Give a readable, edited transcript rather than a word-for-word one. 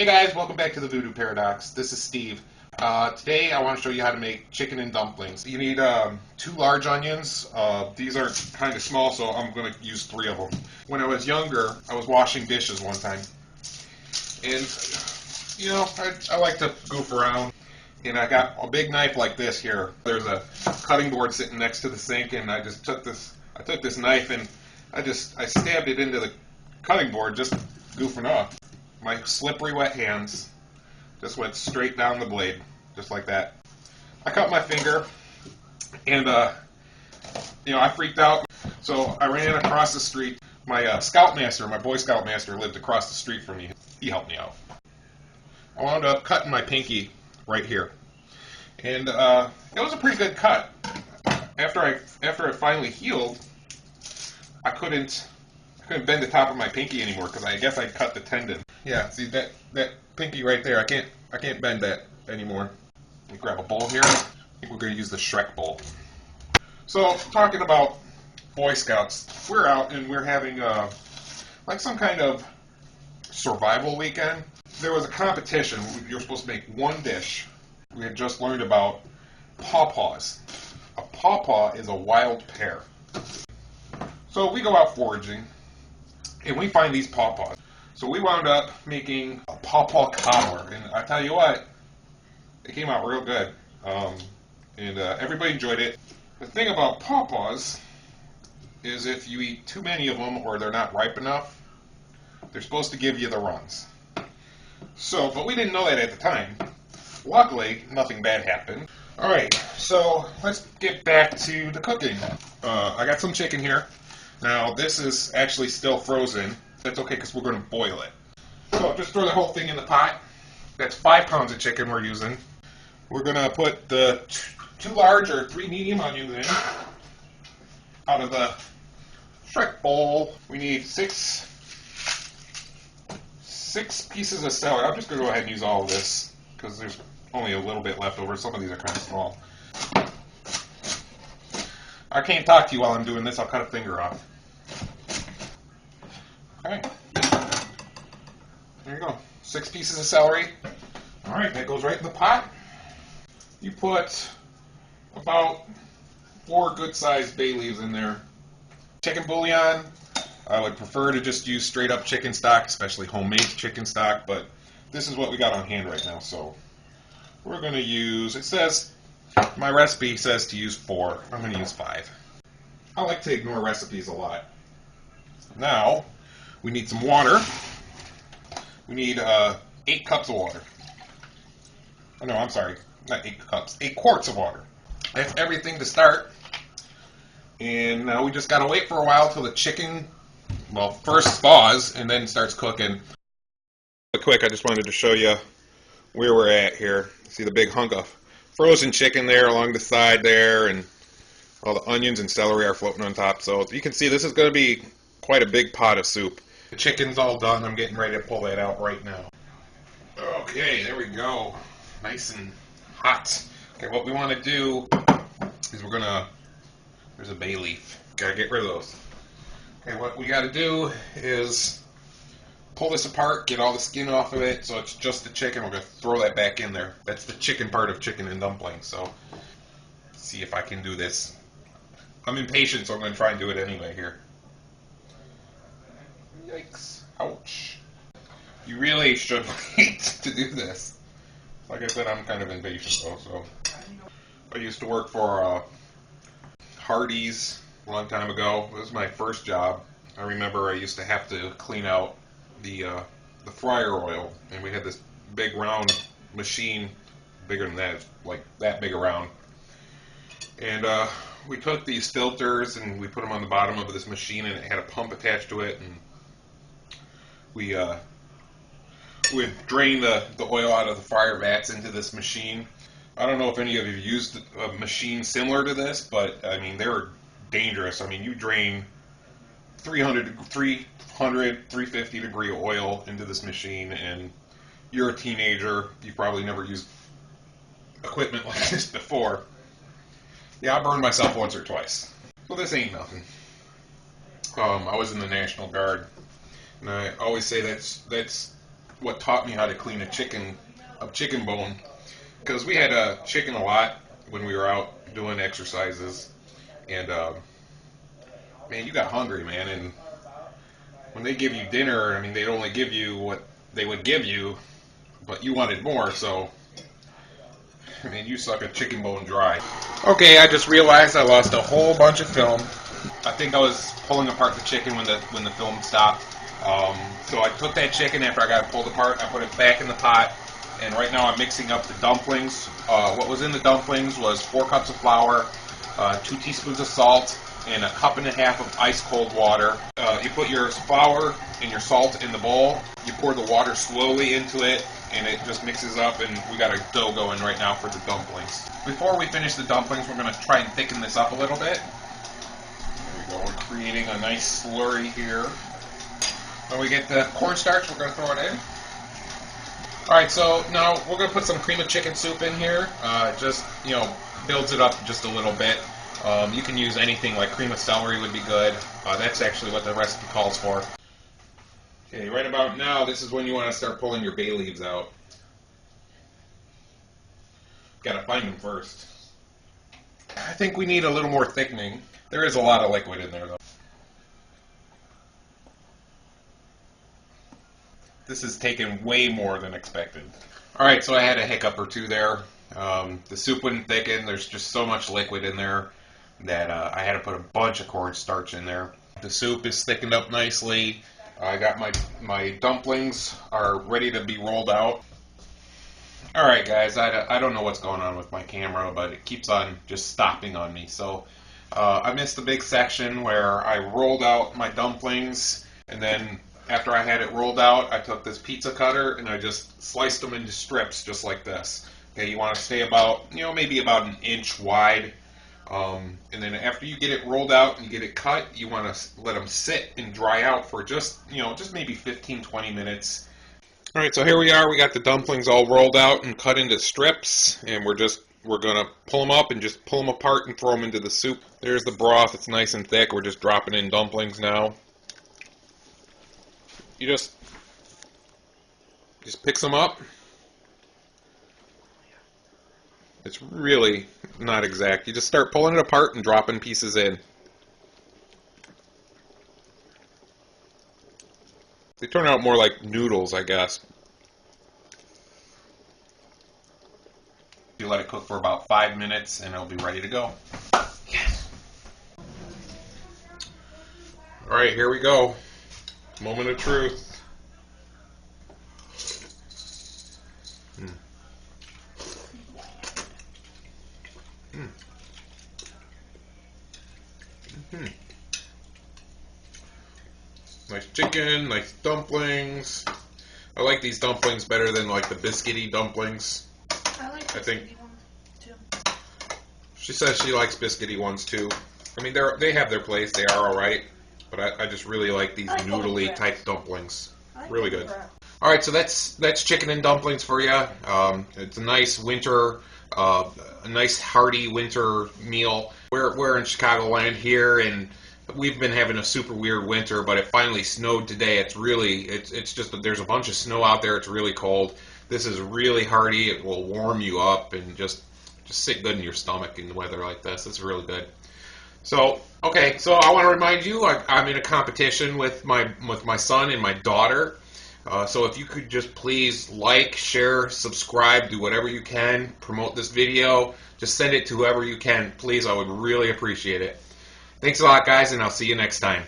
Hey guys, welcome back to the Voodoo Paradox. This is Steve. Today I want to show you how to make chicken and dumplings. You need 2 large onions. These are kind of small, so I'm going to use 3 of them. When I was younger, I was washing dishes one time. And, you know, I like to goof around. And I got a big knife like this here. There's a cutting board sitting next to the sink, and I just took this knife and I stabbed it into the cutting board, just goofing off. My slippery wet hands just went straight down the blade, just like that. I cut my finger, and I freaked out. So I ran across the street. My scoutmaster, my Boy Scout master, lived across the street from me. He helped me out. I wound up cutting my pinky right here, and it was a pretty good cut. After it finally healed, I couldn't bend the top of my pinky anymore because I guess I cut the tendon. Yeah, see that pinky right there? I can't bend that anymore. Let me grab a bowl here. I think we're going to use the Shrek bowl. So, talking about Boy Scouts, we're out and we're having like some kind of survival weekend. There was a competition. You're supposed to make one dish. We had just learned about pawpaws. A pawpaw is a wild pear. So we go out foraging, and we find these pawpaws. So we wound up making a pawpaw cobbler, and I tell you what, it came out real good, and everybody enjoyed it. The thing about pawpaws is if you eat too many of them or they're not ripe enough, they're supposed to give you the runs. So, but we didn't know that at the time. Luckily, nothing bad happened. Alright, so let's get back to the cooking. I got some chicken here. Now, this is actually still frozen. That's okay because we're going to boil it. So just throw the whole thing in the pot. That's 5 pounds of chicken we're using. We're going to put the 2 large or 3 medium onions in out of the Shrek bowl. We need 6 pieces of celery. I'm just going to go ahead and use all of this because there's only a little bit left over. Some of these are kind of small. I can't talk to you while I'm doing this. I'll cut a finger off. Okay. There you go. 6 pieces of celery. Alright, that goes right in the pot. You put about 4 good-sized bay leaves in there. Chicken bouillon. I would prefer to just use straight up chicken stock, especially homemade chicken stock, but this is what we got on hand right now, so we're going to use, my recipe says to use 4. I'm going to use 5. I like to ignore recipes a lot. Now, we need some water. We need 8 cups of water. Oh, no, I'm sorry. Not 8 cups. 8 quarts of water. That's everything to start. And now we just got to wait for a while till the chicken, first thaws and then starts cooking. Quick, I just wanted to show you where we're at here. See the big hunk of frozen chicken there along the side there, and all the onions and celery are floating on top. So you can see this is going to be quite a big pot of soup. The chicken's all done. I'm getting ready to pull that out right now. Okay, there we go. Nice and hot. Okay, what we want to do is there's a bay leaf. Gotta get rid of those. Okay, what we gotta do is pull this apart, get all the skin off of it, so it's just the chicken. We're gonna throw that back in there. That's the chicken part of chicken and dumplings. So, let's see if I can do this. I'm impatient, so I'm gonna try and do it anyway here. Yikes. Ouch. You really should wait to do this. Like I said, I'm kind of impatient though, so. I used to work for Hardee's a long time ago. It was my first job. I remember I used to have to clean out the fryer oil, and we had this big round machine, bigger than that, like that big around. And we took these filters and we put them on the bottom of this machine, and it had a pump attached to it, and we would drain the oil out of the fryer vats into this machine. I don't know if any of you used a machine similar to this, but I mean, they were dangerous. I mean, you drain 350 degree oil into this machine, and you're a teenager. You've probably never used equipment like this before. Yeah, I burned myself once or twice. So this ain't nothing. I was in the National Guard, and I always say that's what taught me how to clean a chicken bone, because we had chicken a lot when we were out doing exercises, and man, you got hungry, man, and when they give you dinner, I mean, they'd only give you what they would give you, but you wanted more, so I mean, you suck a chicken bone dry. Okay, I just realized I lost a whole bunch of film. I think I was pulling apart the chicken when the film stopped. So I took that chicken after I got it pulled apart. I put it back in the pot, and right now I'm mixing up the dumplings. What was in the dumplings was 4 cups of flour, 2 teaspoons of salt, and a cup and a half of ice cold water. You put your flour and your salt in the bowl. You pour the water slowly into it, and it just mixes up, and we got a dough going right now for the dumplings. Before we finish the dumplings, we're going to try and thicken this up a little bit. There we go. We're creating a nice slurry here. When we get the cornstarch, we're going to throw it in. Alright, so now we're going to put some cream of chicken soup in here. Just, builds it up just a little bit. You can use anything like cream of celery would be good. That's actually what the recipe calls for. Okay, right about now, this is when you want to start pulling your bay leaves out. Gotta find them first. I think we need a little more thickening. There is a lot of liquid in there, though. This is taking way more than expected. Alright, so I had a hiccup or two there. The soup wouldn't thicken. There's just so much liquid in there that I had to put a bunch of cornstarch in there. The soup is thickened up nicely. I got my dumplings are ready to be rolled out. Alright guys, I don't know what's going on with my camera, but it keeps on just stopping on me. So I missed the big section where I rolled out my dumplings, and then after I had it rolled out, I took this pizza cutter and I just sliced them into strips just like this. Okay, you want to stay about, maybe about an inch wide. And then after you get it rolled out and you get it cut, you want to let them sit and dry out for just maybe 15-20 minutes. Alright, so here we are. We got the dumplings all rolled out and cut into strips, and we're going to pull them up and just pull them apart and throw them into the soup. There's the broth. It's nice and thick. We're just dropping in dumplings now. You just pick some up. It's really not exact. You just start pulling it apart and dropping pieces in. They turn out more like noodles, I guess. You let it cook for about 5 minutes and it'll be ready to go. Yes! Alright, here we go. Moment of truth. Nice chicken, nice dumplings. I like these dumplings better than like the biscuity dumplings. I think ones too. She says she likes biscuity ones too. I mean, they have their place. They are all right, but I just really like these noodly type dumplings. Really good. All right, so that's chicken and dumplings for you. It's a nice winter, a nice hearty winter meal. We're in Chicagoland here, and we've been having a super weird winter, but it finally snowed today. It's just that there's a bunch of snow out there. It's really cold. This is really hearty. It will warm you up and just sit good in your stomach in the weather like this. It's really good. So, okay, so I want to remind you, I'm in a competition with my son and my daughter. So if you could just please like, share, subscribe, do whatever you can, promote this video, just send it to whoever you can. Please, I would really appreciate it. Thanks a lot, guys, and I'll see you next time.